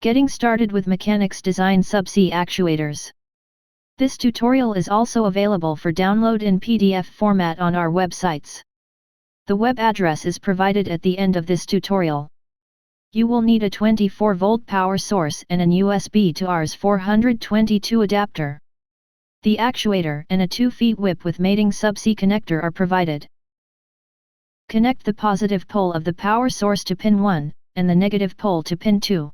Getting started with mechanics design subsea actuators. This tutorial is also available for download in PDF format on our websites. The web address is provided at the end of this tutorial. You will need a 24-volt power source and an USB to RS422 adapter. The actuator and a 2-feet whip with mating subsea connector are provided. Connect the positive pole of the power source to pin 1, and the negative pole to pin 2.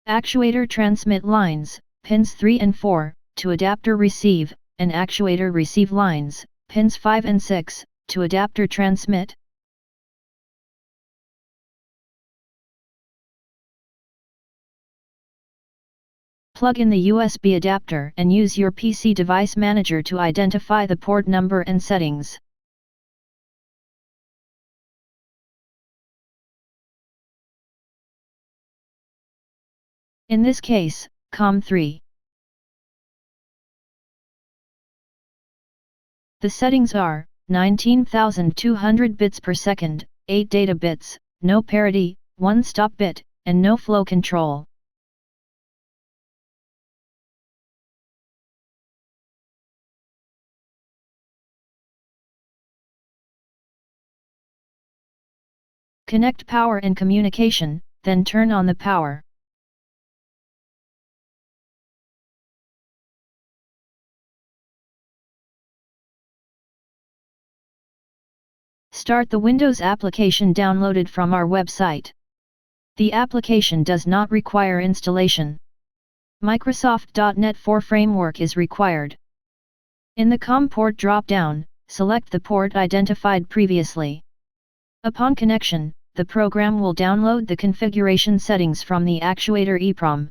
Actuator transmit lines, pins 3 and 4, to adapter receive, and actuator receive lines, pins 5 and 6, to adapter transmit. Plug in the USB adapter and use your PC device manager to identify the port number and settings. In this case, COM3. The settings are 19,200 bits per second, 8 data bits, no parity, 1 stop bit, and no flow control. Connect power and communication, then turn on the power. Start the Windows application downloaded from our website. The application does not require installation. Microsoft.NET 4 framework is required. In the COM port drop-down, select the port identified previously. Upon connection, the program will download the configuration settings from the actuator EEPROM.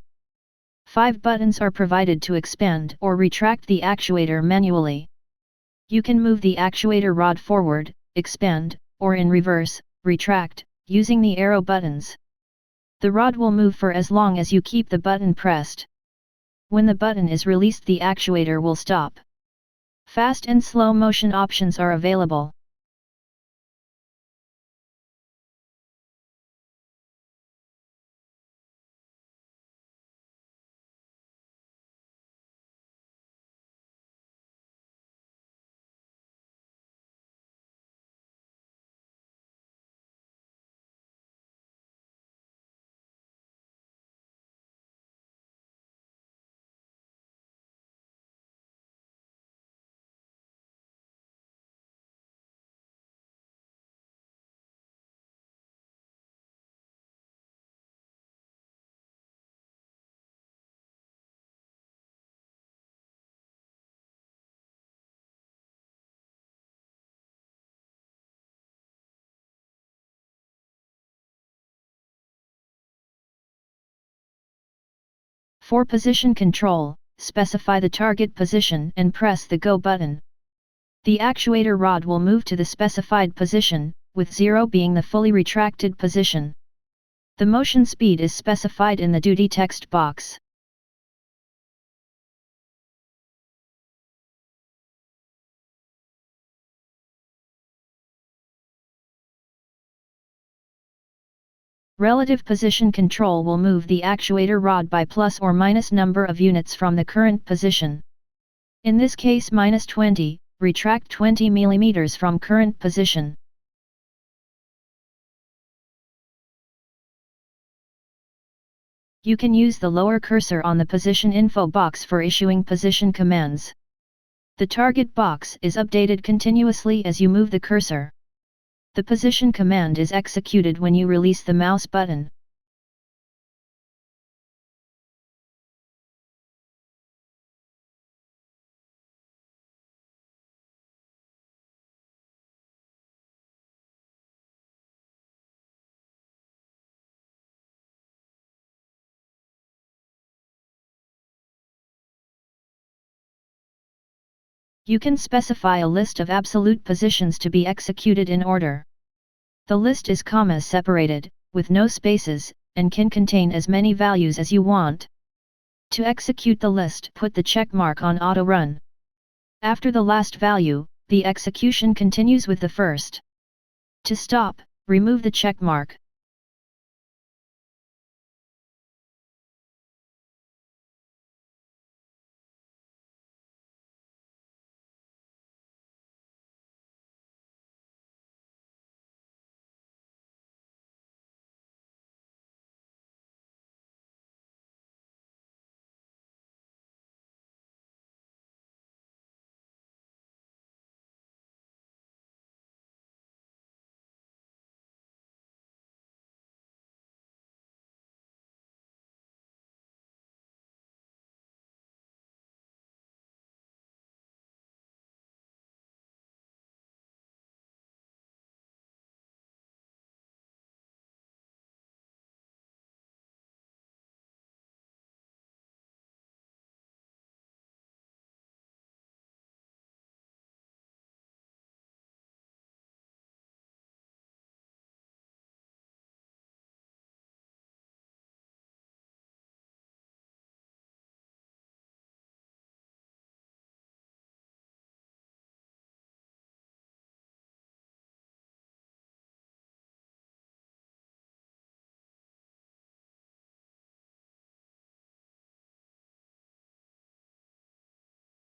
5 buttons are provided to expand or retract the actuator manually. You can move the actuator rod forward, expand, or in reverse, retract, using the arrow buttons. The rod will move for as long as you keep the button pressed. When the button is released, the actuator will stop. Fast and slow motion options are available. For position control, specify the target position and press the Go button. The actuator rod will move to the specified position, with 0 being the fully retracted position. The motion speed is specified in the duty text box. Relative position control will move the actuator rod by plus or minus number of units from the current position. In this case -20, retract 20 mm from current position. You can use the lower cursor on the position info box for issuing position commands. The target box is updated continuously as you move the cursor. The position command is executed when you release the mouse button. You can specify a list of absolute positions to be executed in order. The list is comma separated, with no spaces, and can contain as many values as you want. To execute the list, put the check mark on Auto Run. After the last value, the execution continues with the first. To stop, remove the check mark.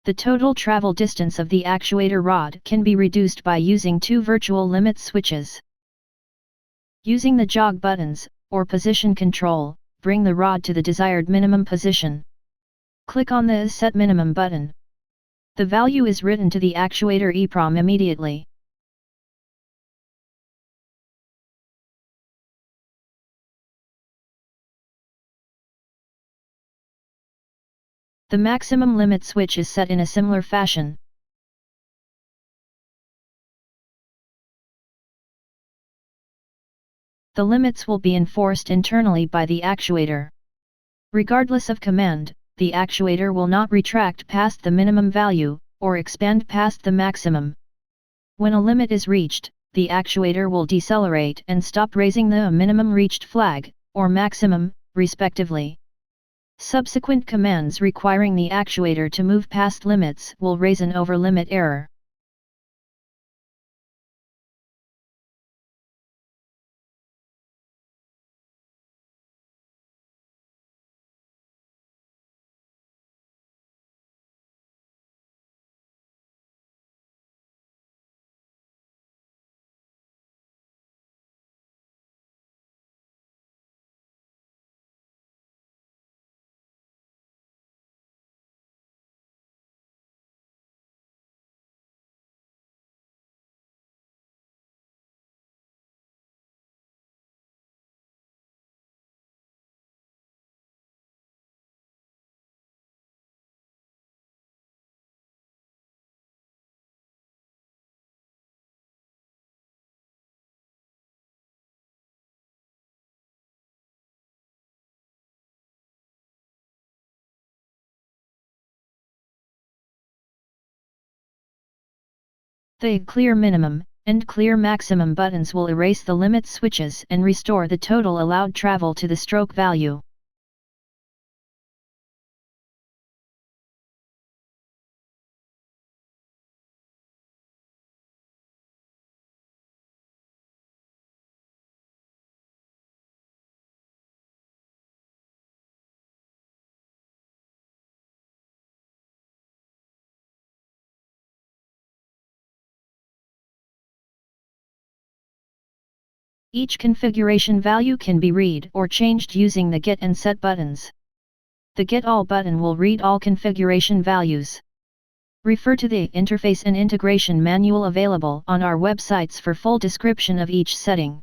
The total travel distance of the actuator rod can be reduced by using two virtual limit switches. Using the jog buttons, or position control, bring the rod to the desired minimum position. Click on the Set Minimum button. The value is written to the actuator EEPROM immediately. The maximum limit switch is set in a similar fashion. The limits will be enforced internally by the actuator. Regardless of command, the actuator will not retract past the minimum value, or expand past the maximum. When a limit is reached, the actuator will decelerate and stop raising the minimum reached flag, or maximum, respectively. Subsequent commands requiring the actuator to move past limits will raise an over-limit error. The Clear Minimum and Clear Maximum buttons will erase the limit switches and restore the total allowed travel to the stroke value. Each configuration value can be read or changed using the Get and Set buttons. The Get All button will read all configuration values. Refer to the Interface and Integration Manual available on our websites for full description of each setting.